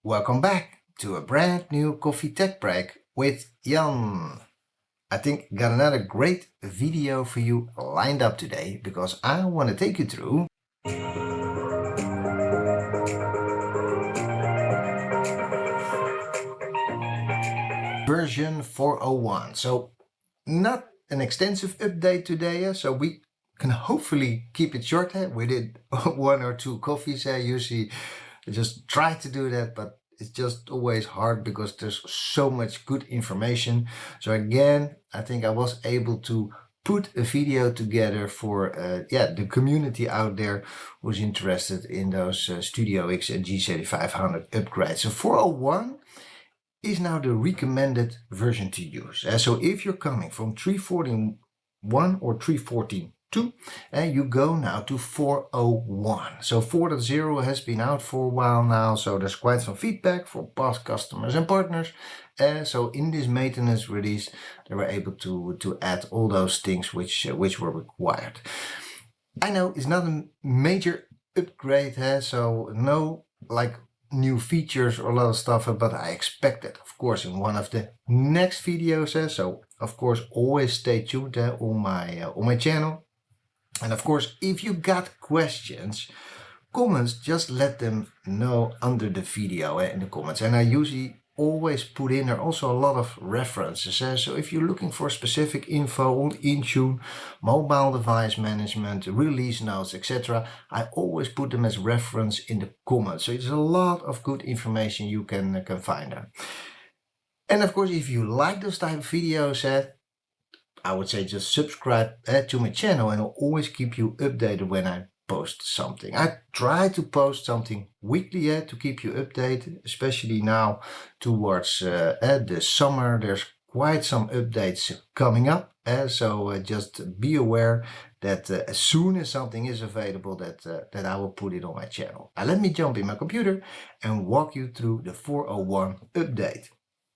Welcome back to a brand new coffee tech break with Jan. I think got another great video for you lined up today because I want to take you through version 401. So not an extensive update today, so we can hopefully keep it short. We did one or two coffees. Usually I just try to do that, but it's just always hard because there's so much good information. So again, I think I was able to put a video together for the community out there who's interested in those Studio X and G7500 upgrades. So 401 is now the recommended version to use. So if you're coming from 3.14.1 or 3.14.2, you go now to 4.01. So 4.0 has been out for a while now, so there's quite some feedback from past customers and partners. So in this maintenance release, they were able to add all those things which were required. I know it's not a major upgrade, so no new features or a lot of stuff, but I expect it, of course, in one of the next videos. So of course, always stay tuned on my channel. And of course, if you got questions, comments, just let them know under the video in the comments. And I usually always put in there also a lot of references. So if you're looking for specific info on Intune, mobile device management, release notes, etc., I always put them as reference in the comments. So it's a lot of good information you can find there. And of course, if you like those type of videos, I would say just subscribe to my channel and I'll always keep you updated when I post something. I try to post something weekly to keep you updated, especially now towards the summer. There's quite some updates coming up, so just be aware that as soon as something is available that I will put it on my channel. Let me jump in my computer and walk you through the 401 update.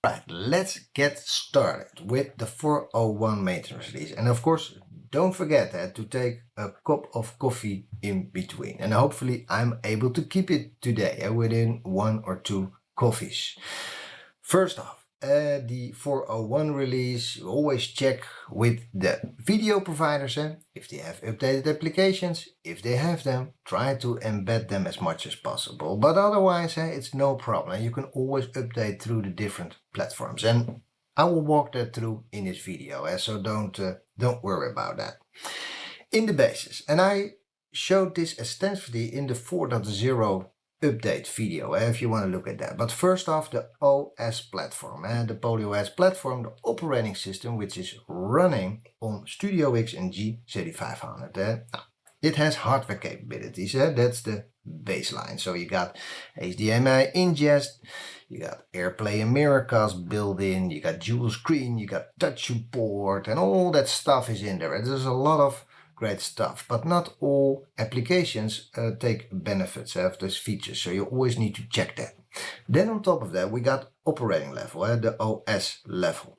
Right, let's get started with the 401 maintenance release. And of course, don't forget to take a cup of coffee in between. And hopefully I'm able to keep it today within 1 or 2 coffees. First off, the 401 release, you always check with the video providers if they have updated applications. If they have them, try to embed them as much as possible. But otherwise, it's no problem. You can always update through the different platforms. And I will walk that through in this video, so don't worry about that. In the basis, and I showed this extensively in the 4.0 update video if you want to look at that. But first off, the OS platform and the PolyOS Platform, the operating system which is running on Studio X and G7500. It has hardware capabilities, that's the baseline. So you got HDMI ingest, you got AirPlay and Miracast built in, you got dual screen, you got touch support, and all that stuff is in there. There's a lot of great stuff, but not all applications take benefits of those features, so you always need to check that. Then on top of that, we got operating level, the OS level.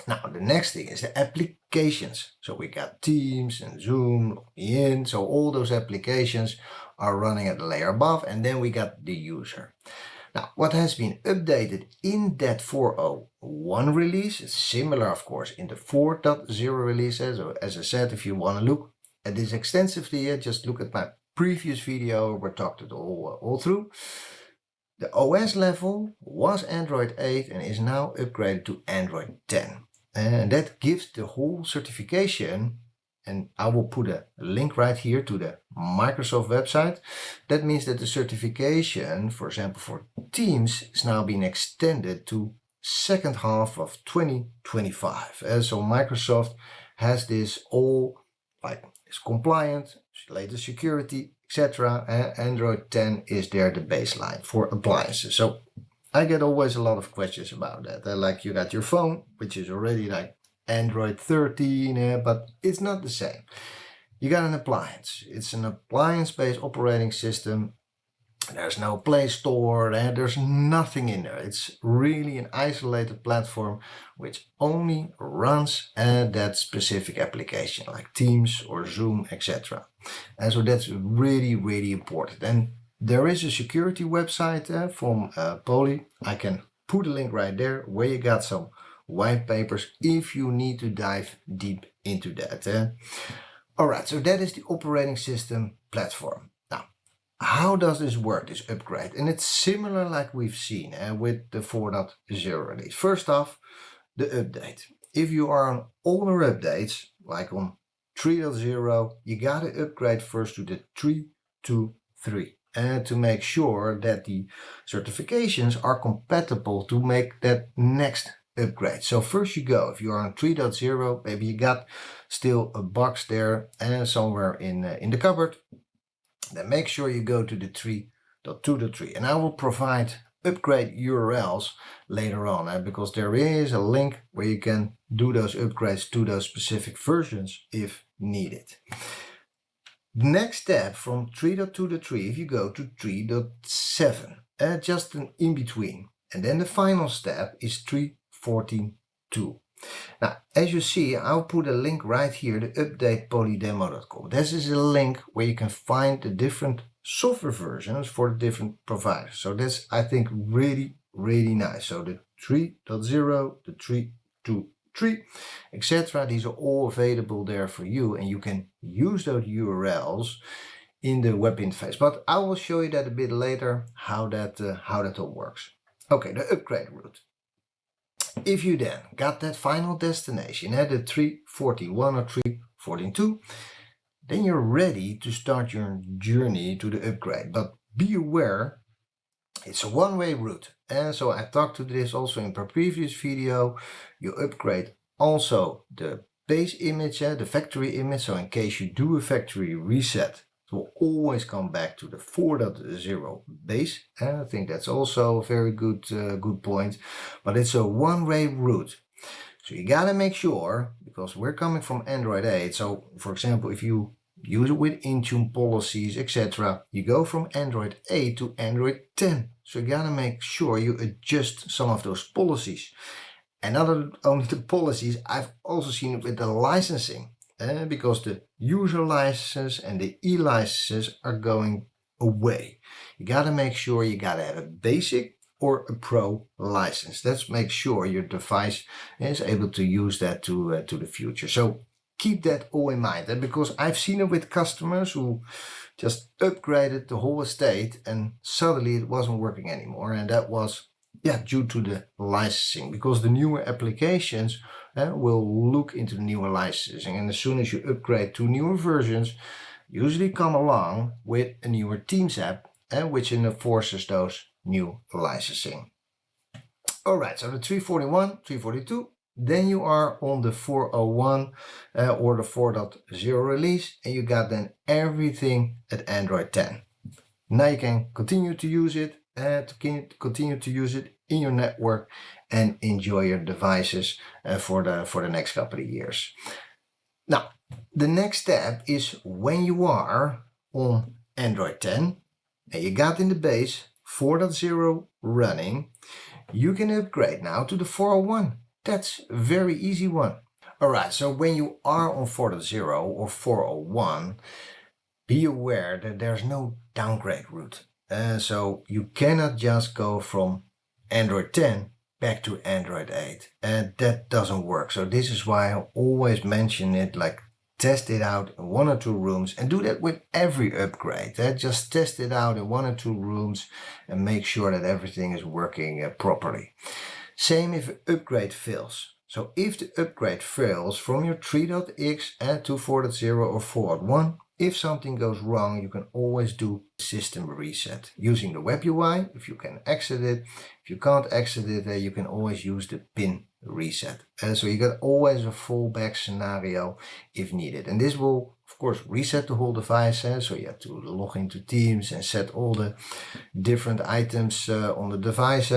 Now the next thing is the applications. So we got Teams and Zoom in, so all those applications are running at the layer above, and then we got the user. Now, what has been updated in that 401 release, it's similar of course in the 4.0 release. So as I said, if you want to look at this extensively, just look at my previous video where I talked it all through. The OS level was Android 8 and is now upgraded to Android 10. And that gives the whole certification, and I will put a link right here to the Microsoft website. That means that the certification, for example, for Teams is now being extended to second half of 2025. So Microsoft has this all it's compliant, latest security, etc. Android 10 is there the baseline for appliances. So I get always a lot of questions about that. Like you got your phone, which is already like Android 13, but it's not the same. You got an appliance. It's an appliance-based operating system. There's no Play Store, there's nothing in there. It's really an isolated platform which only runs that specific application like Teams or Zoom, etc. And so that's really, really important. And There is a security website from Poly. I can put a link right there where you got some white papers if you need to dive deep into that. Alright, so that is the operating system platform. Now, how does this work, this upgrade? And it's similar like we've seen with the 4.0 release. First off, the update. If you are on older updates, like on 3.0, you gotta upgrade first to the 3.2.3 and to make sure that the certifications are compatible to make that next upgrade. So first you go, if you are on 3.0, maybe you got still a box there and somewhere in the cupboard, then make sure you go to the 3.2.3, and I will provide upgrade URLs later on because there is a link where you can do those upgrades to those specific versions if needed. The next step from 3.2 to 3, if you go to 3.7, just an in between, and then the final step is 3.14.2. Now, as you see, I'll put a link right here, the updatepolydemo.com. This is a link where you can find the different software versions for the different providers. So that's, I think, really, really nice. So the 3.0, the 3.2.3, etc. These are all available there for you, and you can use those URLs in the web interface. But I will show you that a bit later, how that all works. Okay, the upgrade route. If you then got that final destination at the 3.14.1 or 3.14.2, then you're ready to start your journey to the upgrade. But be aware, it's a one-way route. And so I talked to this also in my previous video. You upgrade also the base image, the factory image. So in case you do a factory reset, it will always come back to the 4.0 base. And I think that's also a very good point. But it's a one-way route. So you gotta make sure, because we're coming from Android 8. So for example, if you use it with Intune policies, etc., you go from Android 8 to Android 10. So you gotta make sure you adjust some of those policies. And not only the policies, I've also seen it with the licensing. Because the user licenses and the e-licenses are going away. You gotta make sure you gotta have a basic or a pro license. Let's make sure your device is able to use that to the future. So keep that all in mind, because I've seen it with customers who just upgraded the whole estate and suddenly it wasn't working anymore, and that was due to the licensing, because the newer applications will look into the newer licensing, and as soon as you upgrade to newer versions, usually come along with a newer Teams app, which enforces those new licensing. Alright, so the 3.41, 3.42, then you are on the 4.01 or the 4.0 release, and you got then everything at Android 10. Now you can continue to use it, continue to use it in your network and enjoy your devices for the next couple of years. Now, the next step is when you are on Android 10 and you got in the base 4.0 running, you can upgrade now to the 4.01. That's a very easy one. Alright, so when you are on 4.0 or 4.01, be aware that there's no downgrade route. So you cannot just go from Android 10 back to Android 8. And that doesn't work. So this is why I always mention it, like test it out in 1 or 2 rooms, and do that with every upgrade. Just test it out in 1 or 2 rooms and make sure that everything is working properly. Same if an upgrade fails. So if the upgrade fails from your 3.x to 4.0 or 4.1, if something goes wrong, you can always do system reset using the web UI, if you can exit it. If you can't exit it, you can always use the pin reset. So you got always a fallback scenario if needed. And this will, of course, reset the whole device. So you have to log into Teams and set all the different items on the device.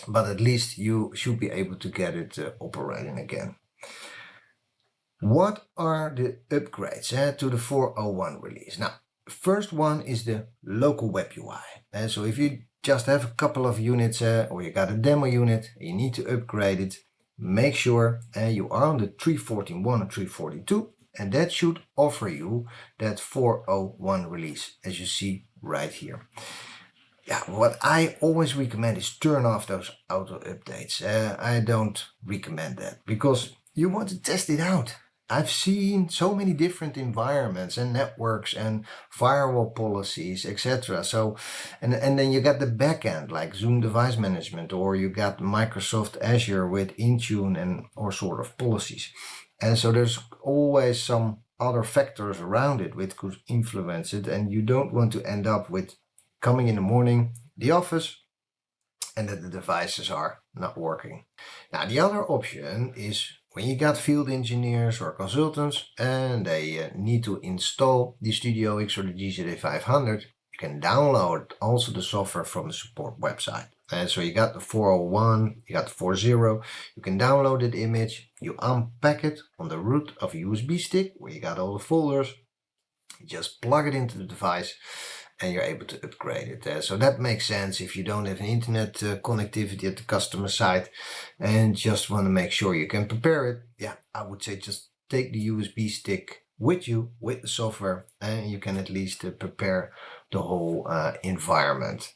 But at least you should be able to get it operating again. What are the upgrades to the 4.01 release? Now, first one is the local web UI. So if you just have a couple of units or you got a demo unit, you need to upgrade it, make sure you are on the 3.14.1 or 3.42 and that should offer you that 4.01 release, as you see right here. Yeah, what I always recommend is turn off those auto updates. I don't recommend that because you want to test it out. I've seen so many different environments and networks and firewall policies, etc. So, and then you got the backend like Zoom Device Management, or you got Microsoft Azure with Intune and or sort of policies. And so there's always some other factors around it which could influence it, and you don't want to end up with coming in the morning, the office, and that the devices are not working. Now, the other option is when you got field engineers or consultants and they need to install the Studio X or the G7500, you can download also the software from the support website. And so you got the 4.01, you got the 4.0, you can download that image, you unpack it on the root of a USB stick where you got all the folders, you just plug it into the device, and you're able to upgrade it. So that makes sense if you don't have an internet connectivity at the customer side and just want to make sure you can prepare it. Yeah, I would say just take the USB stick with you, with the software, and you can at least prepare the whole environment.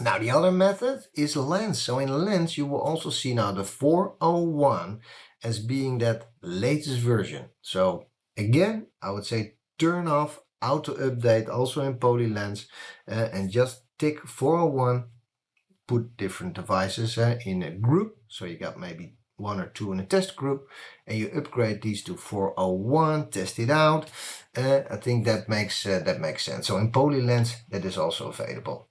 Now, the other method is Lens. So in Lens, you will also see now the 4.01 as being that latest version. So again, I would say turn off auto update also in PolyLens and just tick 4.01, put different devices in a group. So you got maybe 1 or 2 in a test group and you upgrade these to 4.01, test it out. I think that makes sense. So in PolyLens, that is also available.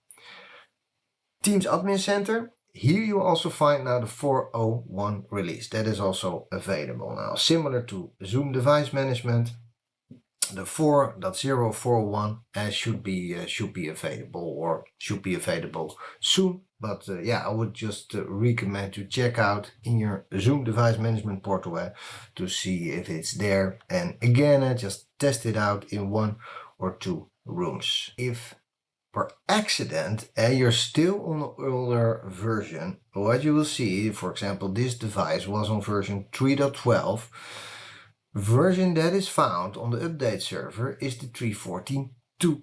Teams Admin Center, here you also find now the 4.01 release. That is also available now. Similar to Zoom Device Management, the 4.0 4.1 should be available, or should be available soon. But yeah, I would just recommend to check out in your Zoom Device Management portal to see if it's there. And again, just test it out in 1 or 2 rooms. If per accident you're still on the older version, what you will see, for example, this device was on version 3.12. Version that is found on the update server is the 3.14.2.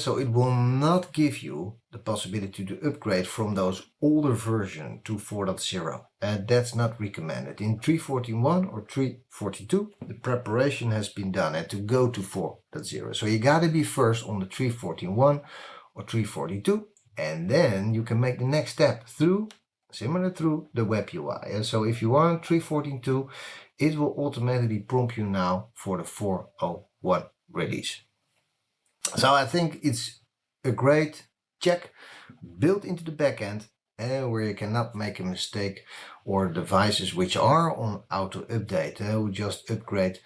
So it will not give you the possibility to upgrade from those older version to 4.0. That's not recommended. In 3.14.1 or 3.42, the preparation has been done to go to 4.0. So you gotta be first on the 3.14.1 or 3.42, and then you can make the next step similar through the web UI. And so if you are on 3.14.2, it will automatically prompt you now for the 4.01 release. So I think it's a great check built into the backend where you cannot make a mistake, or devices which are on auto update who just upgrade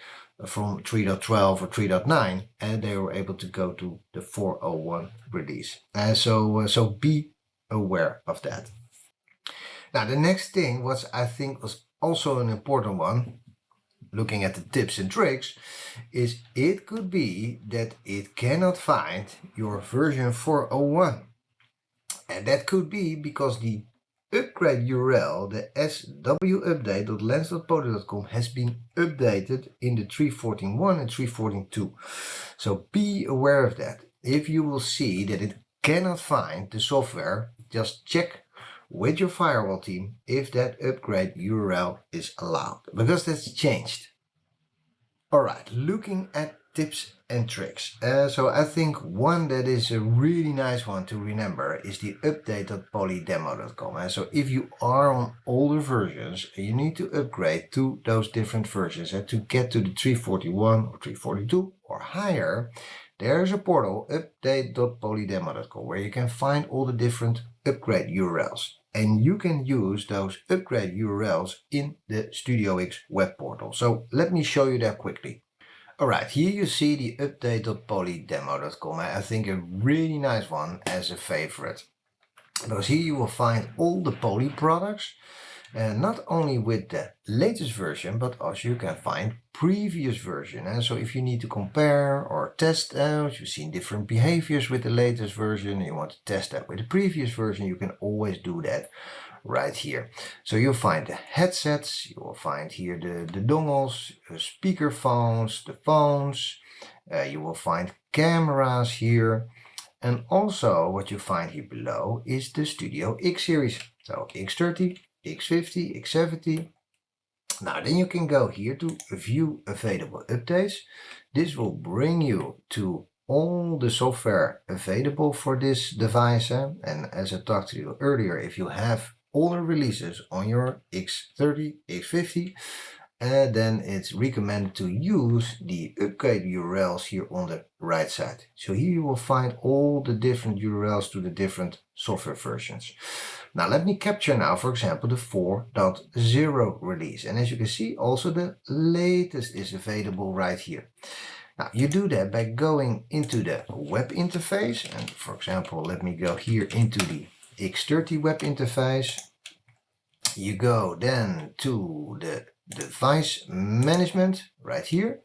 from 3.12 or 3.9 and they were able to go to the 4.01 release. So be aware of that. Now the next thing, what I think was also an important one, looking at the tips and tricks, is it could be that it cannot find your version 4.01. And that could be because the upgrade URL, the swupdate.lens.poly.com, has been updated in the 3.14.1 and 3.14.2. So be aware of that. If you will see that it cannot find the software, just check with your firewall team if that upgrade URL is allowed, because that's changed. Alright, looking at tips and tricks. So I think one that is a really nice one to remember is the update.polydemo.com. So if you are on older versions, you need to upgrade to those different versions to get to the 3.41 or 3.42 or higher. There's a portal, update.polydemo.com, where you can find all the different upgrade URLs. And you can use those upgrade URLs in the StudioX web portal. So let me show you that quickly. Alright, here you see the update.polydemo.com. I think a really nice one as a favorite. Because here you will find all the Poly products And not only with the latest version, but also you can find previous version. And so if you need to compare or test out, you've seen different behaviors with the latest version, you want to test that with the previous version, you can always do that right here. So you'll find the headsets, you will find here the dongles, speaker phones, the phones, you will find cameras here. And also what you find here below is the Studio X series. So X30, X50, X70. Now then you can go here to view available updates. This will bring you to all the software available for this device. And as I talked to you earlier, if you have older releases on your X30, X50, then it's recommended to use the upgrade URLs here on the right side. So here you will find all the different URLs to the different software versions. Now let me capture now, for example, the 4.0 release. And as you can see, also the latest is available right here. Now you do that by going into the web interface. And for example, let me go here into the X30 web interface. You go then to the device management right here.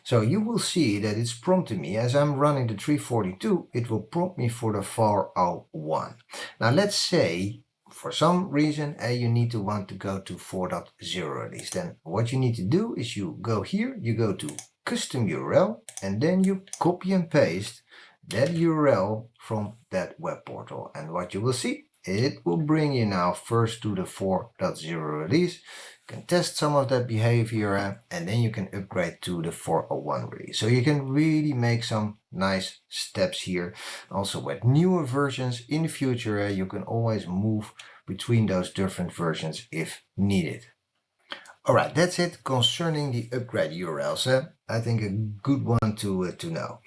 So you will see that it's prompting me as I'm running the 342, it will prompt me for the 401. Now let's say for some reason you need to want to go to 4.0 release. Then what you need to do is you go here, you go to custom URL, and then you copy and paste that URL from that web portal. And what you will see, it will bring you now first to the 4.0 release. You can test some of that behavior and then you can upgrade to the 401 release. So you can really make some nice steps here. Also with newer versions in the future, you can always move between those different versions if needed. Alright, that's it concerning the upgrade URLs. I think a good one to know.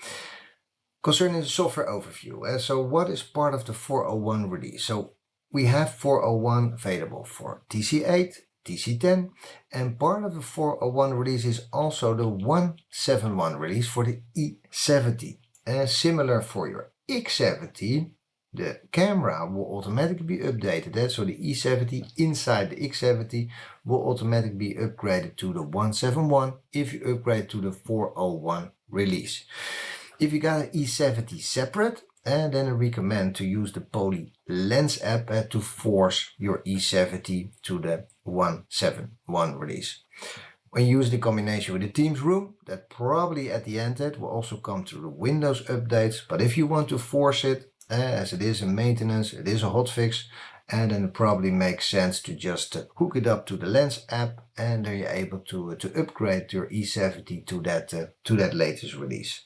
Concerning the software overview, so what is part of the 401 release? So we have 401 available for TC8, TC10, and part of the 401 release is also the 171 release for the E70. Similar for your X70, the camera will automatically be updated. So the E70 inside the X70 will automatically be upgraded to the 171 if you upgrade to the 401 release. If you got an E70 separate, then I recommend to use the PolyLens app to force your E70 to the 171 release. When you use the combination with the Teams room, that probably at the end will also come to the Windows updates. But if you want to force it, as it is a maintenance, it is a hotfix, and then it probably makes sense to just hook it up to the Lens app, and then you're able to upgrade your E70 to that latest release.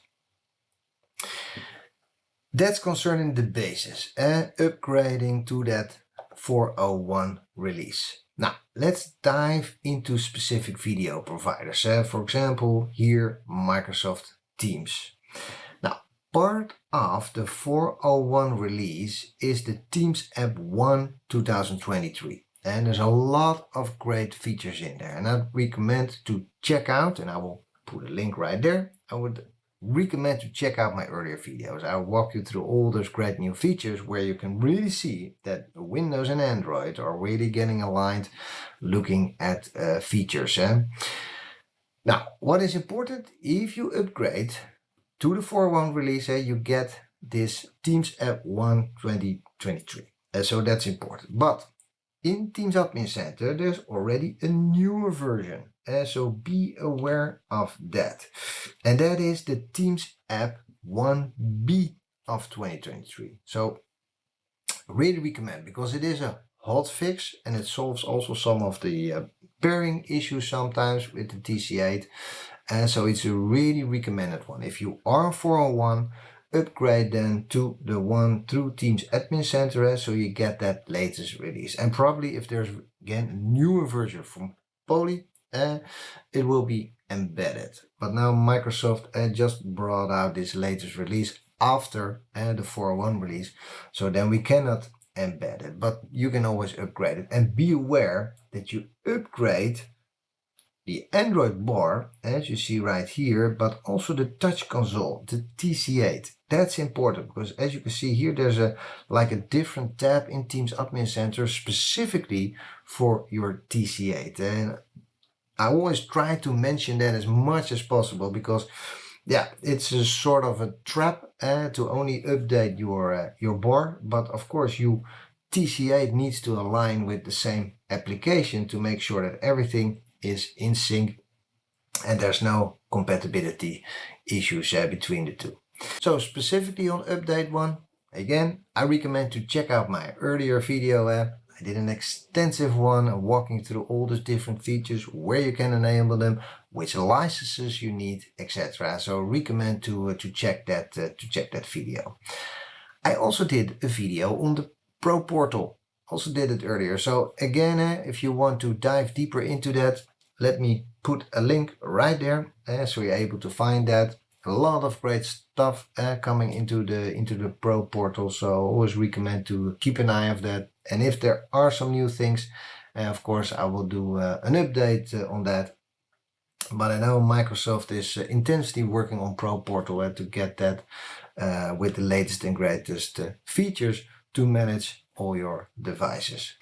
That's concerning the basis and upgrading to that 401 release. Now, let's dive into specific video providers. For example, here, Microsoft Teams. Now, part of the 401 release is the Teams App 1 2023. And there's a lot of great features in there. And I recommend to check out, and I will put a link right there. I would recommend to check out my earlier videos. I'll walk you through all those great new features where you can really see that Windows and Android are really getting aligned looking at features. Now, what is important, if you upgrade to the 401 release, you get this Teams App 1 2023. So that's important. But in Teams Admin Center, there's already a newer version. So be aware of that. And that is the Teams App 1B of 2023. So really recommend, because it is a hot fix and it solves also some of the pairing issues sometimes with the TC8. And so it's a really recommended one. If you are on 401, upgrade then to the one through Teams Admin Center, so you get that latest release. And probably if there's again a newer version from Poly, it will be embedded. But now Microsoft just brought out this latest release after the 401 release, so then we cannot embed it, but you can always upgrade it. And be aware that you upgrade the Android bar, as you see right here, but also the touch console, the TC8. That's important because as you can see here, there's like a different tab in Teams Admin Center specifically for your TC8. And I always try to mention that as much as possible because yeah, it's a sort of a trap to only update your bar, but of course you TC8 needs to align with the same application to make sure that everything is in sync and there's no compatibility issues between the two. So specifically on update 1, again, I recommend to check out my earlier video. I did an extensive one walking through all the different features, where you can enable them, which licenses you need, etc. So recommend to check that video. I also did a video on the Pro Portal. Also did it earlier. So again, if you want to dive deeper into that, let me put a link right there, so you're able to find that. A lot of great stuff coming into the Pro Portal. So I always recommend to keep an eye on that. And if there are some new things, of course I will do an update on that. But I know Microsoft is intensely working on Pro Portal to get that with the latest and greatest features to manage all your devices.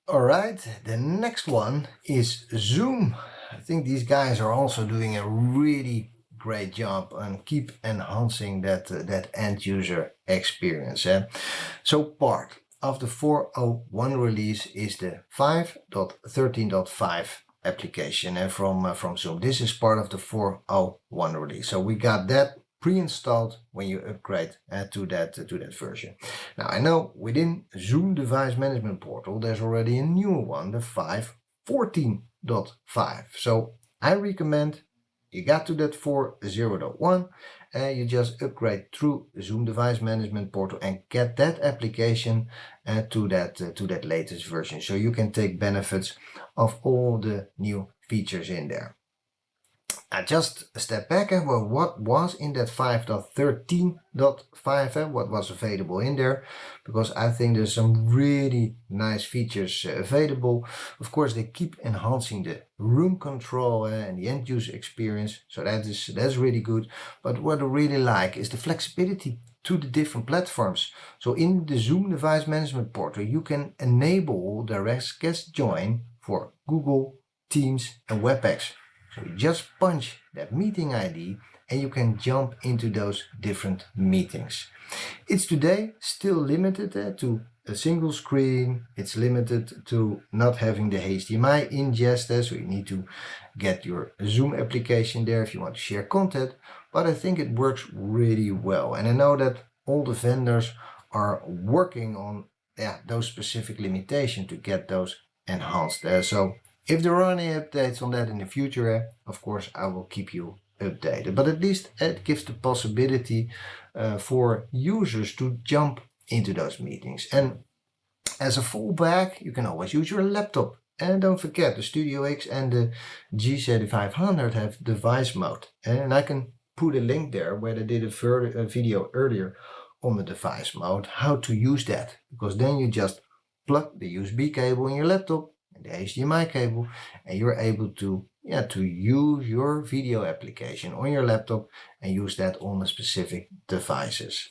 Alright, the next one is Zoom. I think these guys are also doing a really great job and keep enhancing that end user experience. So part of the 4.01 release is the 5.13.5 application from Zoom. This is part of the 4.01 release. So we got that pre-installed when you upgrade to that version. Now I know within Zoom Device Management Portal there's already a newer one, the 5.14.5. So I recommend you got to that 4.0.1 and you just upgrade through Zoom Device Management Portal and get that application to that latest version, so you can take benefits of all the new features in there. Just a step back, well, what was in that 5.13.5, what was available in there, because I think there's some really nice features available. Of course, they keep enhancing the room control and the end user experience, so that's really good. But what I really like is the flexibility to the different platforms. So in the Zoom Device Management Portal, you can enable direct guest join for Google, Teams and WebEx. So you just punch that meeting ID and you can jump into those different meetings. It's today still limited to a single screen. It's limited to not having the HDMI ingest, so you need to get your Zoom application there if you want to share content. But I think it works really well. And I know that all the vendors are working on those specific limitations to get those enhanced. So if there are any updates on that in the future, of course, I will keep you updated. But at least it gives the possibility for users to jump into those meetings. And as a fallback, you can always use your laptop. And don't forget, the Studio X and the G7500 have device mode. And I can put a link there where I did a video earlier on the device mode, how to use that. Because then you just plug the USB cable in your laptop, the HDMI cable, and you're able to use your video application on your laptop and use that on the specific devices.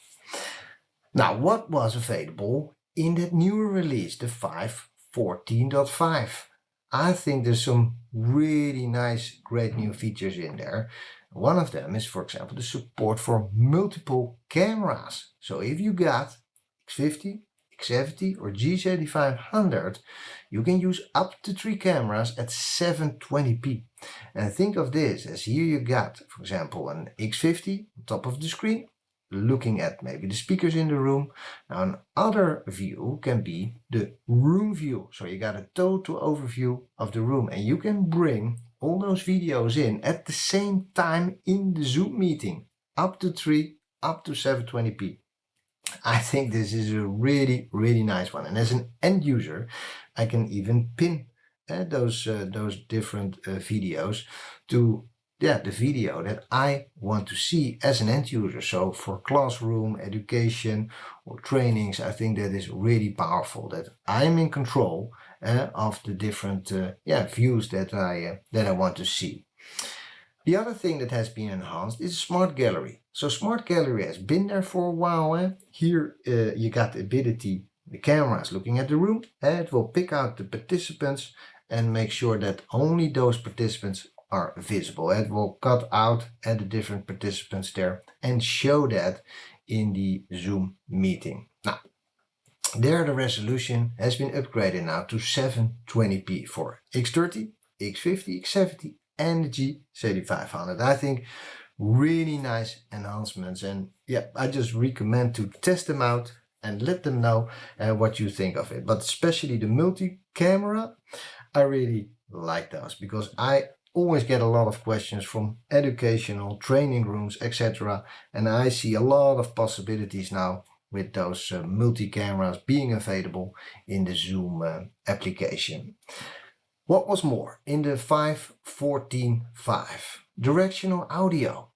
Now, what was available in that newer release, the 5.14.5? I think there's some really nice, great new features in there. One of them is, for example, the support for multiple cameras. So if you got X50, X70 or G7500, you can use up to 3 cameras at 720p. And think of this as here you got, for example, an X50 on top of the screen, looking at maybe the speakers in the room. Now another view can be the room view. So you got a total overview of the room and you can bring all those videos in at the same time in the Zoom meeting, up to 3, up to 720p. I think this is a really, really nice one. And as an end user, I can even pin those different videos to the video that I want to see as an end user. So for classroom, education or trainings, I think that is really powerful, that I'm in control of the different views that I want to see. The other thing that has been enhanced is Smart Gallery. So Smart Gallery has been there for a while. Here you got the ability, the camera is looking at the room, and it will pick out the participants and make sure that only those participants are visible. It will cut out the different participants there and show that in the Zoom meeting. Now, there the resolution has been upgraded now to 720p for X30, X50, X70 and the G7500. I think really nice enhancements, and yeah, I just recommend to test them out and let them know what you think of it. But especially the multi-camera, I really like those, because I always get a lot of questions from educational training rooms, etc. And I see a lot of possibilities now with those multi-cameras being available in the Zoom application. What was more, in the 5.14.5, directional audio.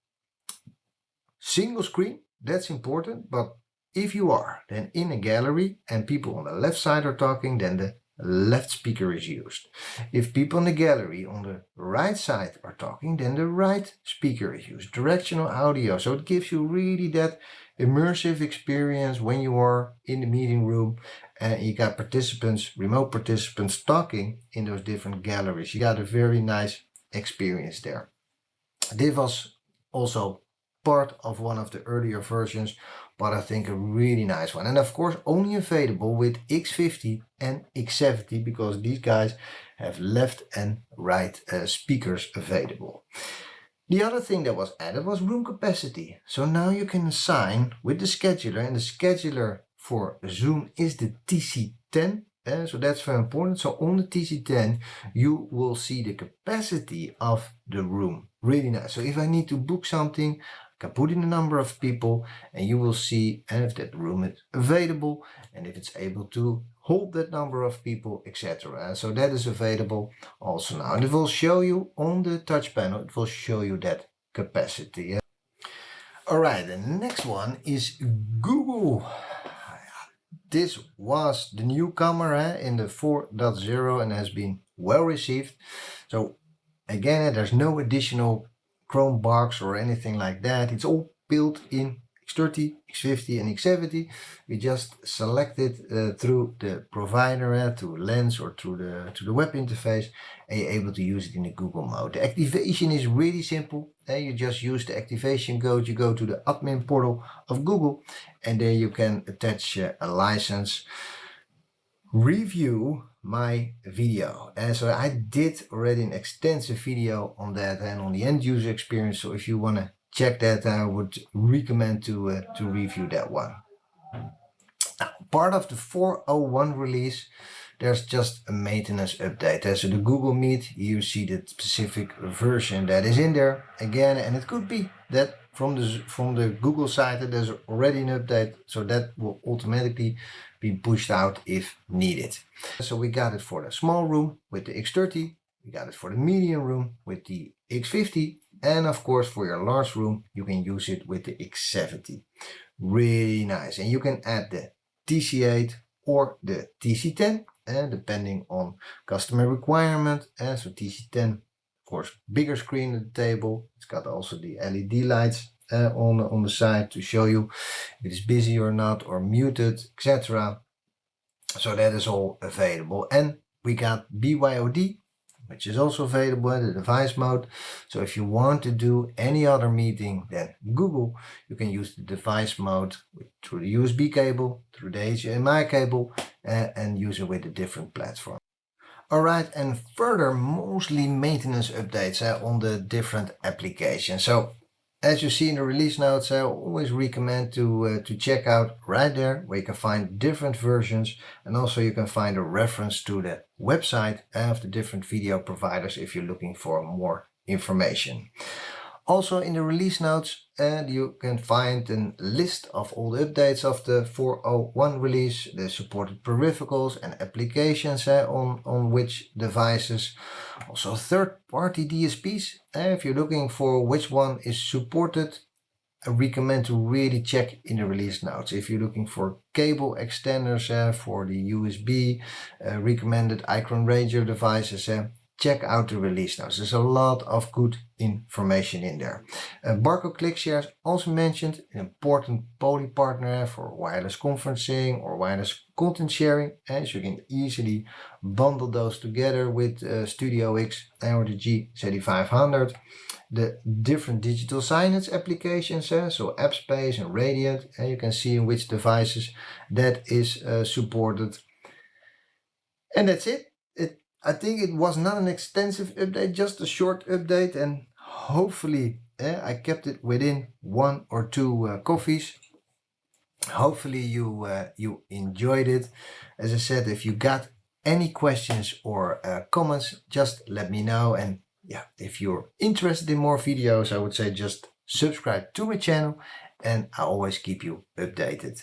Single screen, that's important, but if you are then in a gallery and people on the left side are talking, then the left speaker is used. If people in the gallery on the right side are talking, then the right speaker is used. Directional audio, so it gives you really that immersive experience when you are in the meeting room and you got participants, remote participants talking in those different galleries. You got a very nice experience there. This was also part of one of the earlier versions, but I think a really nice one. And of course only available with X50 and X70, because these guys have left and right speakers available. The other thing that was added was room capacity. So now you can assign with the scheduler, and the scheduler for Zoom is the TC10. So that's very important. So on the TC10 you will see the capacity of the room. Really nice. So if I need to book something, I can put in the number of people and you will see if that room is available and if it's able to hold that number of people, etc. So that is available also now. And it will show you on the touch panel, it will show you that capacity. Alright, the next one is Google. This was the newcomer in the 4.0 and has been well received. So again, there's no additional Chrome box or anything like that. It's all built in X30, X50 and X70. We just select it through the provider, to Lens or to the web interface, and you're able to use it in the Google mode. The activation is really simple. You just use the activation code, you go to the admin portal of Google, and there you can attach a license. Review my video, and so I did already an extensive video on that and on the end user experience. So if you want to check that, I would recommend to review that one. Now, part of the 4.01 release, there's just a maintenance update. So the Google Meet, you see the specific version that is in there again, and it could be that from the Google side that there's already an update, so that will automatically be pushed out if needed. So we got it for the small room with the X30, we got it for the medium room with the X50, and of course for your large room you can use it with the X70. Really nice, and you can add the TC8 or the TC10, depending on customer requirement. So TC10, of course, bigger screen at the table. It's got also the LED lights on the side to show you if it is busy or not, or muted, etc. So that is all available. And we got BYOD, which is also available in the device mode. So if you want to do any other meeting than Google, you can use the device mode through the USB cable, through the HDMI cable, and use it with a different platform. Alright, and further mostly maintenance updates on the different applications. So as you see in the release notes, I always recommend to check out right there where you can find different versions, and also you can find a reference to the website of the different video providers if you're looking for more information. Also in the release notes, you can find a list of all the updates of the 4.01 release, the supported peripherals and applications on which devices. Also third-party DSPs. If you're looking for which one is supported, I recommend to really check in the release notes. If you're looking for cable extenders for the USB, recommended Icon radio devices, check out the release notes. There's a lot of good information in there. Barco ClickShare is also mentioned, an important Poly partner for wireless conferencing or wireless content sharing, so you can easily bundle those together with StudioX or the G7500. The different digital signage applications, so AppSpace and Radiant, and you can see in which devices that is supported. And that's it. I think it was not an extensive update, just a short update, and hopefully I kept it within 1 or 2 coffees. Hopefully you enjoyed it. As I said, if you got any questions or comments, just let me know. And yeah, if you're interested in more videos, I would say just subscribe to my channel and I always keep you updated.